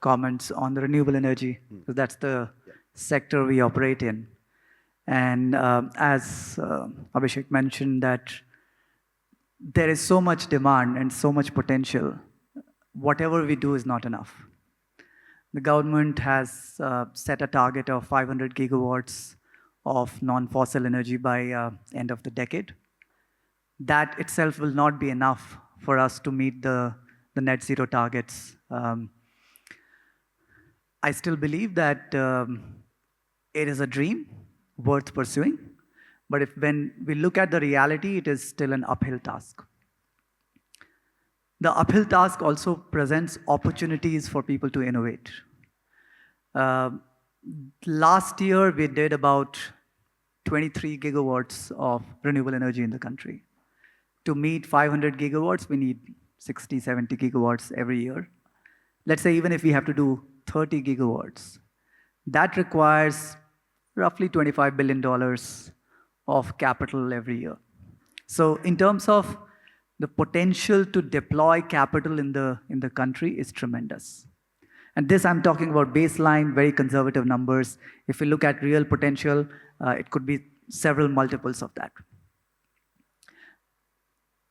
comments on the renewable energy, because that's the sector we operate in. And as Abhishek mentioned, that there is so much demand and so much potential. Whatever we do is not enough. The government has set a target of 500 gigawatts of non-fossil energy by end of the decade. That itself will not be enough for us to meet the net zero targets. I still believe that it is a dream worth pursuing, but when we look at the reality, it is still an uphill task. The uphill task also presents opportunities for people to innovate. Last year, we did about 23 gigawatts of renewable energy in the country. To meet 500 gigawatts, we need 60, 70 gigawatts every year. Let's say even if we have to do 30 gigawatts, that requires roughly $25 billion of capital every year. So in terms of the potential to deploy capital in the country is tremendous. And this I'm talking about baseline, very conservative numbers. If we look at real potential, it could be several multiples of that.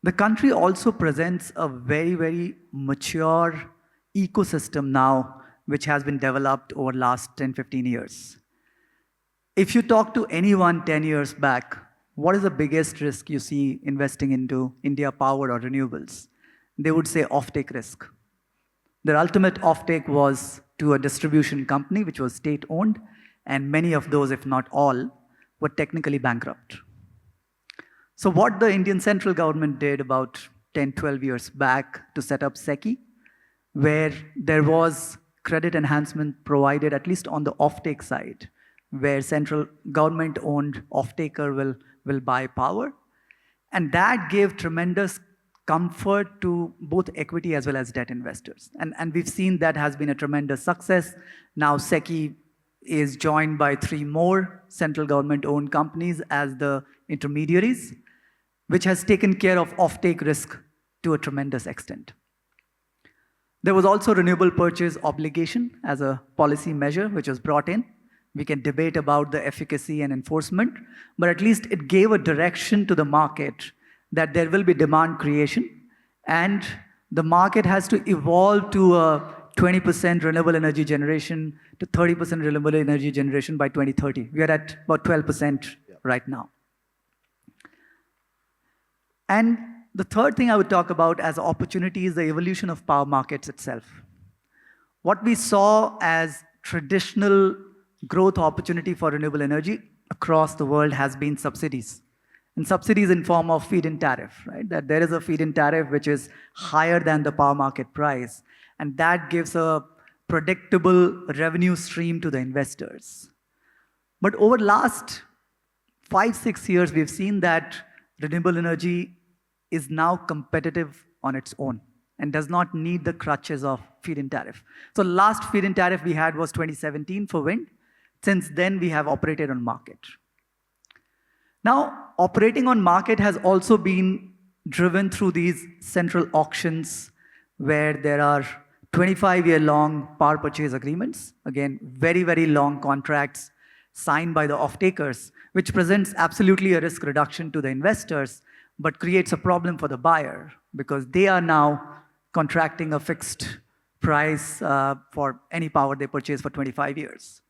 The country also presents a very, very mature ecosystem now, which has been developed over the last 10, 15 years. If you talk to anyone 10 years back, what is the biggest risk you see investing into India Power or renewables? They would say offtake risk. Their ultimate offtake was to a distribution company, which was state-owned, and many of those, if not all, were technically bankrupt. So what the Indian central government did about 10, 12 years back to set up SECI, where there was credit enhancement provided, at least on the offtake side, where central government-owned offtaker will buy power. And that gave tremendous comfort to both equity as well as debt investors. And we've seen that has been a tremendous success. Now SECI is joined by 3 more central government-owned companies as the intermediaries, which has taken care of offtake risk to a tremendous extent. There was also renewable purchase obligation as a policy measure, which was brought in. We can debate about the efficacy and enforcement, but at least it gave a direction to the market that there will be demand creation, and the market has to evolve to a 20% renewable energy generation to 30% renewable energy generation by 2030. We are at about 12% right now. And the third thing I would talk about as opportunity is the evolution of power markets itself. What we saw as traditional growth opportunity for renewable energy across the world has been subsidies. And subsidies in form of feed-in tariff, right? That there is a feed-in tariff which is higher than the power market price, and that gives a predictable revenue stream to the investors. But over the last 5, 6 years, we've seen that renewable energy is now competitive on its own and does not need the crutches of feed-in tariff. So last feed-in tariff we had was 2017 for wind. Since then, we have operated on market. Now, operating on market has also been driven through these central auctions where there are 25-year long power purchase agreements. Again, very, very long contracts signed by the off-takers, which presents absolutely a risk reduction to the investors, but creates a problem for the buyer because they are now contracting a fixed price for any power they purchase for 25 years.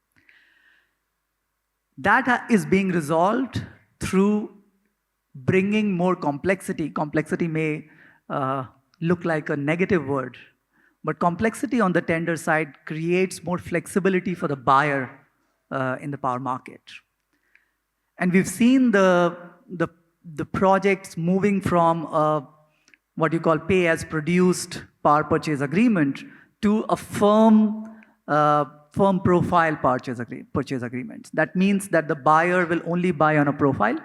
That is being resolved through bringing more complexity. Complexity may look like a negative word, but complexity on the tender side creates more flexibility for the buyer in the power market. And we've seen the projects moving from what you call pay-as-produced power purchase agreement to a firm profile purchase agreements. That means that the buyer will only buy on a profile,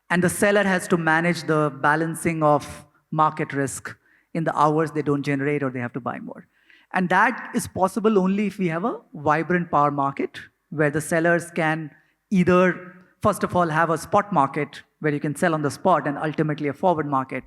and the seller has to manage the balancing of market risk in the hours they don't generate or they have to buy more. And that is possible only if we have a vibrant power market where the sellers can either, first of all, have a spot market where you can sell on the spot and ultimately a forward market.